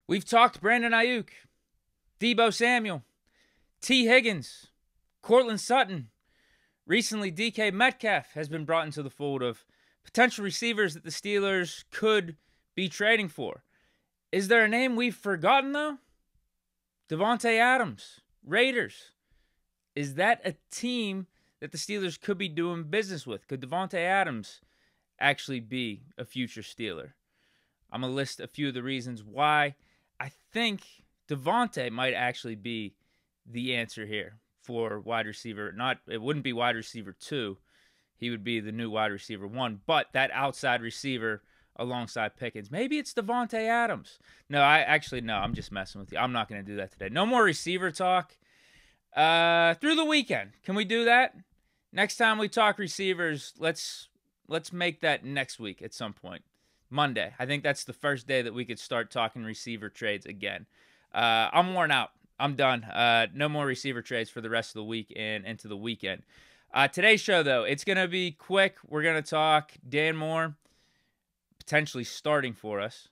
We've talked Brandon Ayuk, Deebo Samuel, T. Higgins, Courtland Sutton. Recently, DK Metcalf has been brought into the fold of potential receivers that the Steelers could be trading for. Is there a name we've forgotten, though? Davante Adams, Raiders. Is that a team that the Steelers could be doing business with? Could Davante Adams actually be a future Steeler? I'm going to list a few of the reasons why I think Davante might actually be the answer here for wide receiver. It wouldn't be wide receiver 2. He would be the new wide receiver 1, but that outside receiver alongside Pickens. Maybe it's Davante Adams. No, I'm just messing with you. I'm not going to do that today. No more receiver talk through the weekend. Can we do that? Next time we talk receivers, let's make that next week at some point. Monday. I think that's the first day that we could start talking receiver trades again. I'm worn out. I'm done. No more receiver trades for the rest of the week and into the weekend. Today's show, though, it's going to be quick. We're going to talk Dan Moore potentially starting for us,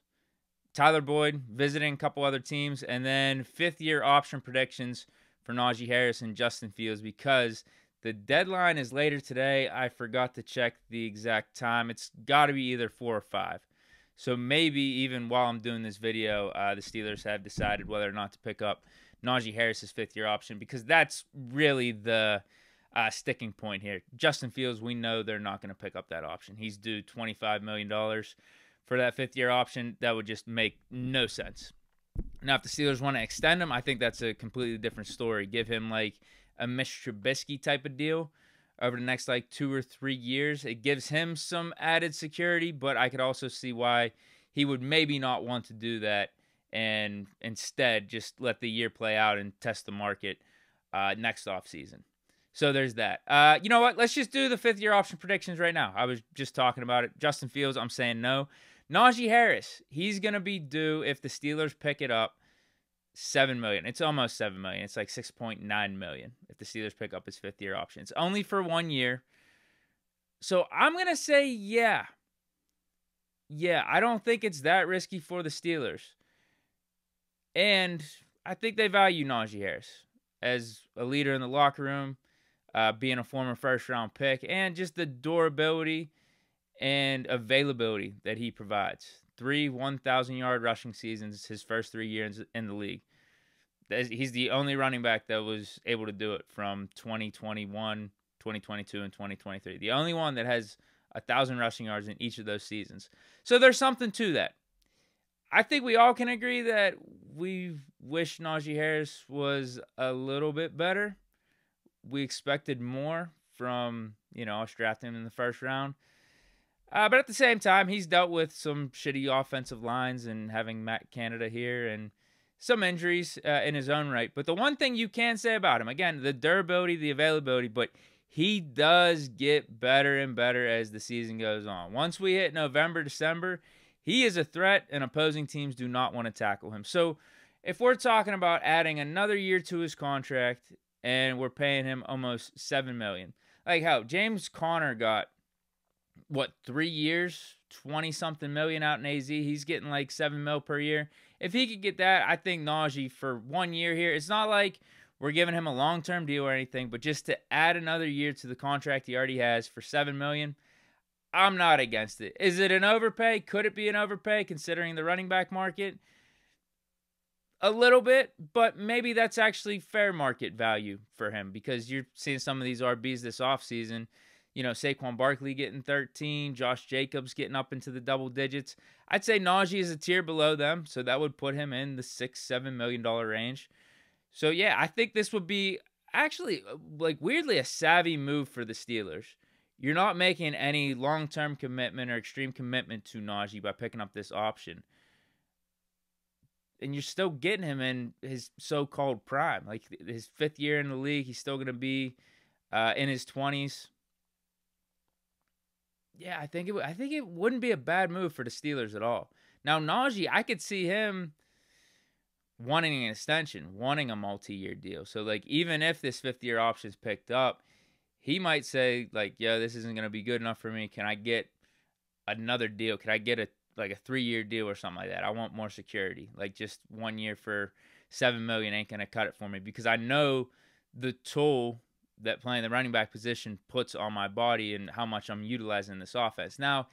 Tyler Boyd visiting a couple other teams, and then fifth-year option predictions for Najee Harris and Justin Fields because the deadline is later today. I forgot to check the exact time. It's got to be either 4 or 5. So maybe even while I'm doing this video, the Steelers have decided whether or not to pick up Najee Harris's fifth-year option because that's really the sticking point here. Justin Fields, we know they're not going to pick up that option. He's due $25 million for that fifth-year option. That would just make no sense. Now, if the Steelers want to extend him, I think that's a completely different story. Give him like a Mitch Trubisky type of deal over the next 2 or 3 years. It gives him some added security, but I could also see why he would maybe not want to do that and instead just let the year play out and test the market next offseason. So there's that. You know what? Let's just do the fifth-year option predictions right now. I was just talking about it. Justin Fields, I'm saying no. Najee Harris, he's going to be due if the Steelers pick it up, $7 million. It's almost $7 million. It's like $6.9 million if the Steelers pick up his fifth-year option. It's only for 1 year. So I'm going to say yeah. Yeah, I don't think it's that risky for the Steelers. And I think they value Najee Harris as a leader in the locker room, being a former first-round pick, and just the durability and availability that he provides. 3 1,000-yard rushing seasons his first 3 years in the league. He's the only running back that was able to do it from 2021, 2022, and 2023. The only one that has 1,000 rushing yards in each of those seasons. So there's something to that. I think we all can agree that we wish Najee Harris was a little bit better. We expected more from, us drafting him in the first round. But at the same time, he's dealt with some shitty offensive lines and having Matt Canada here and some injuries in his own right. But the one thing you can say about him, again, the durability, the availability, but he does get better and better as the season goes on. Once we hit November, December, he is a threat and opposing teams do not want to tackle him. So if we're talking about adding another year to his contract and we're paying him almost $7 million, like how James Conner got 3 years, 20-something million out in AZ. He's getting like $7 million per year. If he could get that, I think Najee for 1 year here, it's not like we're giving him a long-term deal or anything, but just to add another year to the contract he already has for $7 million, I'm not against it. Is it an overpay? Could it be an overpay considering the running back market? A little bit, but maybe that's actually fair market value for him because you're seeing some of these RBs this offseason. Saquon Barkley getting 13, Josh Jacobs getting up into the double digits. I'd say Najee is a tier below them, so that would put him in the $6-7 million range. So, yeah, I think this would be actually, weirdly a savvy move for the Steelers. You're not making any long-term commitment or extreme commitment to Najee by picking up this option. And you're still getting him in his so-called prime. Like, his fifth year in the league, he's still going to be in his 20s. Yeah, I think it wouldn't be a bad move for the Steelers at all. Now, Najee, I could see him wanting an extension, wanting a multi-year deal. So, even if this fifth-year option is picked up, he might say, this isn't going to be good enough for me. Can I get another deal? Can I get like a 3-year deal or something like that. I want more security. Like just 1 year for $7 million ain't gonna cut it for me, because I know the toll that playing the running back position puts on my body and how much I'm utilizing this offense. Now,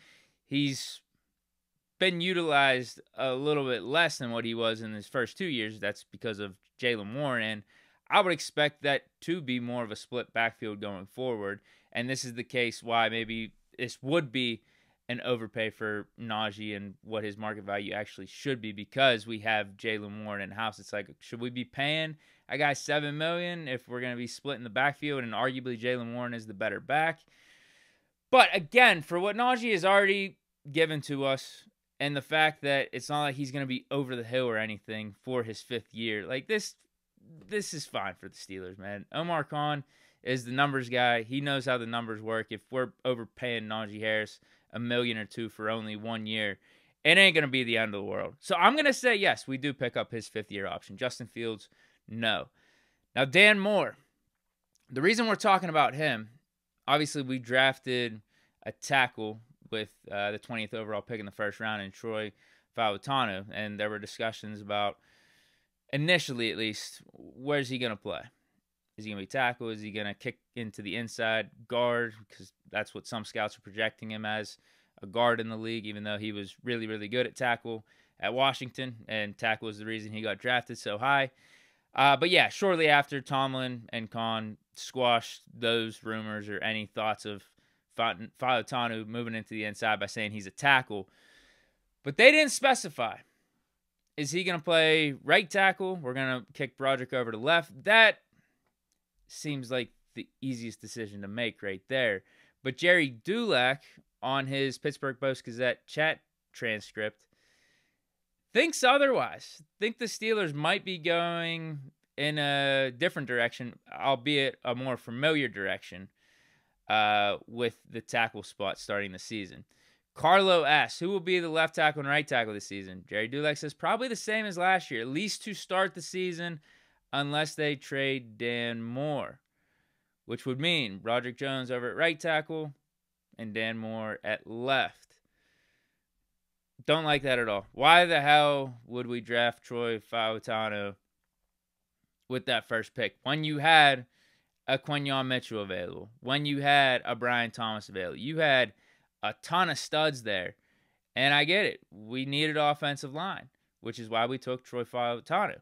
he's been utilized a little bit less than what he was in his first 2 years. That's because of Jaylen Warren, and I would expect that to be more of a split backfield going forward. And this is the case why maybe this would be an overpay for Najee and what his market value actually should be, because we have Jaylen Warren in house. It's like, should we be paying a guy $7 million if we're going to be splitting the backfield, and arguably Jaylen Warren is the better back? But again, for what Najee has already given to us, and the fact that it's not like he's going to be over the hill or anything for his 5th year, like this is fine for the Steelers, man. Omar Khan is the numbers guy. He knows how the numbers work. If we're overpaying Najee Harris $1 million or $2 million for only 1 year, it ain't going to be the end of the world. So I'm going to say yes, we do pick up his 5th year option. Justin Fields, no. Now, Dan Moore, the reason we're talking about him, obviously we drafted a tackle with the 20th overall pick in the first round in Troy Fautanu, and there were discussions about, initially at least, where's he going to play? Is he going to be tackle? Is he going to kick into the inside guard? Because that's what some scouts are projecting him as, a guard in the league, even though he was really, really good at tackle at Washington, and tackle was the reason he got drafted so high. But yeah, shortly after, Tomlin and Khan squashed those rumors or any thoughts of Fautanu moving into the inside by saying he's a tackle. But they didn't specify. Is he going to play right tackle? We're going to kick Broderick over to left. That seems like the easiest decision to make right there. But Jerry Dulac, on his Pittsburgh Post-Gazette chat transcript, thinks otherwise. Think the Steelers might be going in a different direction, albeit a more familiar direction, with the tackle spot starting the season. Carlo asks, who will be the left tackle and right tackle this season? Jerry Dulac says probably the same as last year, at least to start the season, unless they trade Dan Moore, which would mean Broderick Jones over at right tackle and Dan Moore at left. Don't like that at all. Why the hell would we draft Troy Fautanu with that first pick when you had a Quinyon Mitchell available, when you had a Brian Thomas available? You had a ton of studs there, and I get it. We needed offensive line, which is why we took Troy Fautanu.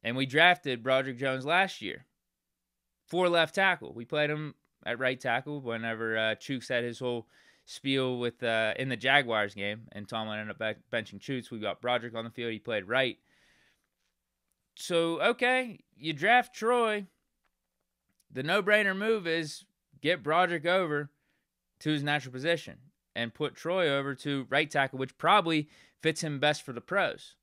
And we drafted Broderick Jones last year for left tackle. We played him at right tackle whenever Chooks had his whole spiel with in the Jaguars game, and Tomlin ended up benching Chooks. We got Broderick on the field. He played right. So, okay, you draft Troy. The no-brainer move is get Broderick over to his natural position and put Troy over to right tackle, which probably fits him best for the pros.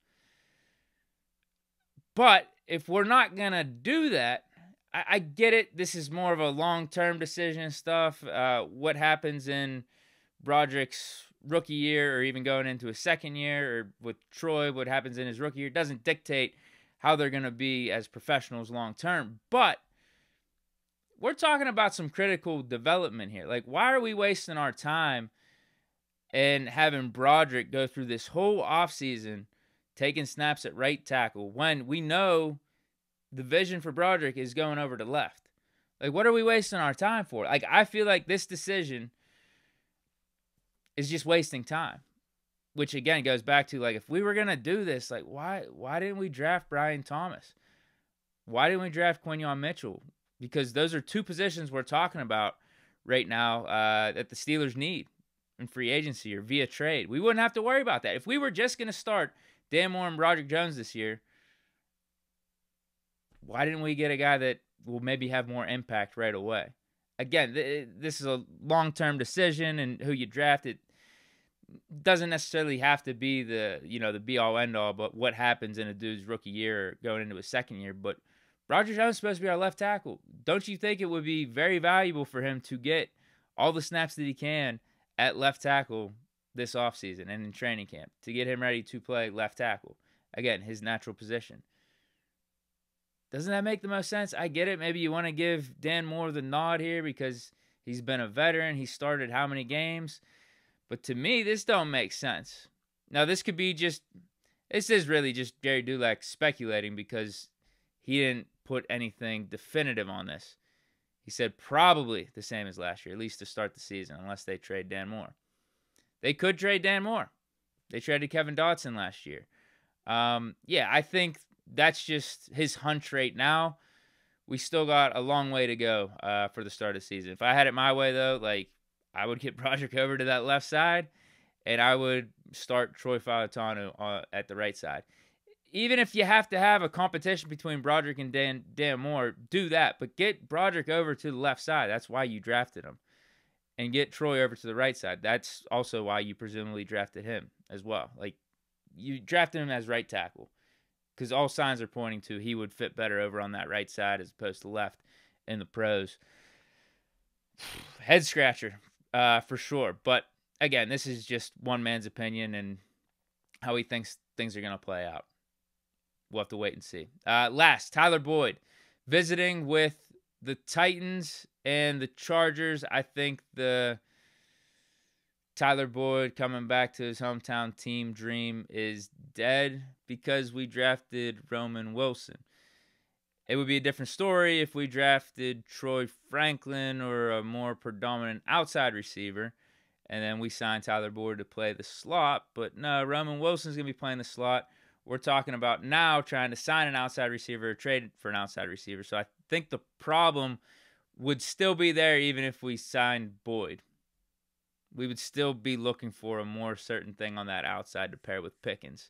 But if we're not going to do that, I get it. This is more of a long-term decision stuff. What happens in Broderick's rookie year, or even going into his second year, or with Troy, what happens in his rookie year, doesn't dictate how they're going to be as professionals long-term. But we're talking about some critical development here. Like, why are we wasting our time and having Broderick go through this whole offseason taking snaps at right tackle when we know the vision for Broderick is going over to left? Like, what are we wasting our time for? Like, I feel like this decision is just wasting time, which again goes back to, like, if we were going to do this, like, why didn't we draft Brian Thomas? Why didn't we draft Quinyon Mitchell? Because those are two positions we're talking about right now that the Steelers need in free agency or via trade. We wouldn't have to worry about that. If we were just going to start Dan Moore and Broderick Jones this year, why didn't we get a guy that will maybe have more impact right away? Again, this is a long-term decision, and who you draft, it doesn't necessarily have to be the be-all, end-all, but what happens in a dude's rookie year or going into his second year. But Broderick Jones is supposed to be our left tackle. Don't you think it would be very valuable for him to get all the snaps that he can at left tackle this offseason and in training camp to get him ready to play left tackle? Again, his natural position. Doesn't that make the most sense? I get it. Maybe you want to give Dan Moore the nod here because he's been a veteran. He started how many games? But to me, this don't make sense. Now, this is really just Gary Dulac speculating because he didn't put anything definitive on this. He said probably the same as last year, at least to start the season, unless they trade Dan Moore. They could trade Dan Moore. They traded Kevin Dotson last year. Yeah, I think that's just his hunch right now. We still got a long way to go for the start of the season. If I had it my way, though, I would get Broderick over to that left side, and I would start Troy Fautanu at the right side. Even if you have to have a competition between Broderick and Dan Moore, do that. But get Broderick over to the left side. That's why you drafted him. And get Troy over to the right side. That's also why you presumably drafted him as well. You drafted him as right tackle because all signs are pointing to he would fit better over on that right side as opposed to left in the pros. Head scratcher for sure. But again, this is just one man's opinion and how he thinks things are going to play out. We'll have to wait and see. Last, Tyler Boyd visiting with the Titans and the Chargers. I think the Tyler Boyd coming back to his hometown team dream is dead because we drafted Roman Wilson. It would be a different story if we drafted Troy Franklin or a more predominant outside receiver, and then we signed Tyler Boyd to play the slot. But no, Roman Wilson's going to be playing the slot. We're talking about now trying to sign an outside receiver or trade for an outside receiver. So I think the problem would still be there even if we signed Boyd. We would still be looking for a more certain thing on that outside to pair with Pickens.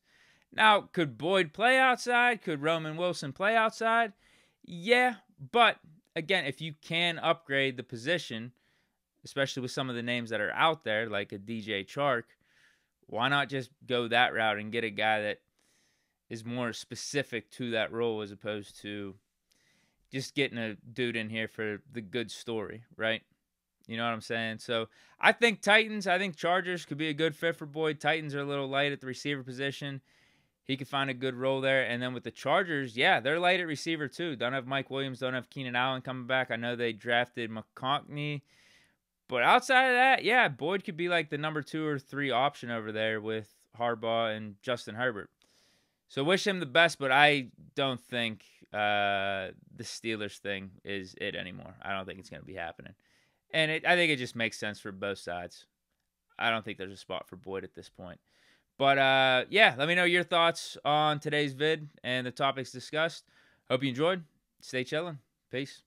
Now, could Boyd play outside? Could Roman Wilson play outside? Yeah, but again, if you can upgrade the position, especially with some of the names that are out there, like a DJ Chark, why not just go that route and get a guy that is more specific to that role as opposed to just getting a dude in here for the good story, right? You know what I'm saying? So I think Titans, I think Chargers could be a good fit for Boyd. Titans are a little light at the receiver position. He could find a good role there. And then with the Chargers, yeah, they're light at receiver too. Don't have Mike Williams, don't have Keenan Allen coming back. I know they drafted McConkey. But outside of that, yeah, Boyd could be like the number 2 or 3 option over there with Harbaugh and Justin Herbert. So wish him the best, but I don't think the Steelers thing is it anymore. I don't think it's going to be happening. And I think it just makes sense for both sides. I don't think there's a spot for Boyd at this point. But, yeah, let me know your thoughts on today's vid and the topics discussed. Hope you enjoyed. Stay chilling. Peace.